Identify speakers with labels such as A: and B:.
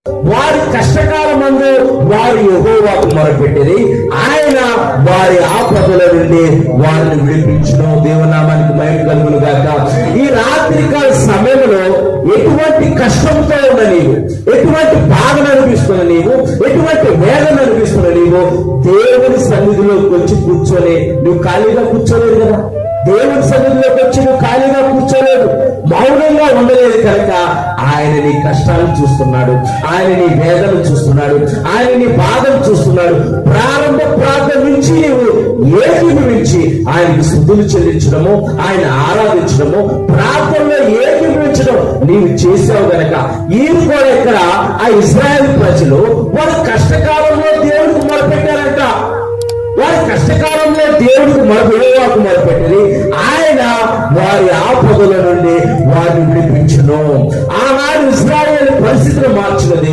A: వారి కష్టకాలమందు వారు యెహోవాకు మొరపెట్టేది, ఆయన వారి ఆపదల నుండి వారిని విడిపించును. దేవునామానికి మహిమ కలుగును గాక. ఈ రాత్రికాల సమయంలో ఎటువంటి కష్టంతో ఉన్న నీవు, ఎటువంటి బాధను అనిపిస్తున్న నీవు, ఎటువంటి వేదన అనిపిస్తున్న నీవు, దేవుని సన్నిధిలోకి వచ్చి కూర్చొని నువ్వు ఖాళీగా కూర్చోలేదు కదా. దేవుని సన్నిధిలోకి వచ్చి నువ్వు ఖాళీగా కూర్చోలేదు, మౌనంగా ఉండలేదు కనుక ఆయన నీ కష్టాలను చూస్తున్నాడు, ఆయన నీ వేదనను చూస్తున్నాడు, ఆయన నీ బాధను చూస్తున్నాడు. ప్రారంభ ప్రార్థన నుంచి నీవు ఏకీభవించి ఆయనకి స్తుతులు చెల్లించడము, ఆయన ఆరాధించడము, ప్రార్థనలో ఏకీభవించడం నీవు చేసావు గనక ఈయన కూడా ఇక్కడ ఆ ఇశ్రాయేలు ప్రజలు వారి కష్టకాలంలో దేవుడికి మొరపెట్టారంట. వారి కష్టకాలంలో దేవుడికి యెహోవాకు మొరపెట్టారు. ఆయన వారి ఆపదల నుండి వారిని విడిపించును. ఆనాడు ఇశ్రాయేలు పరిస్థితిని మార్చినది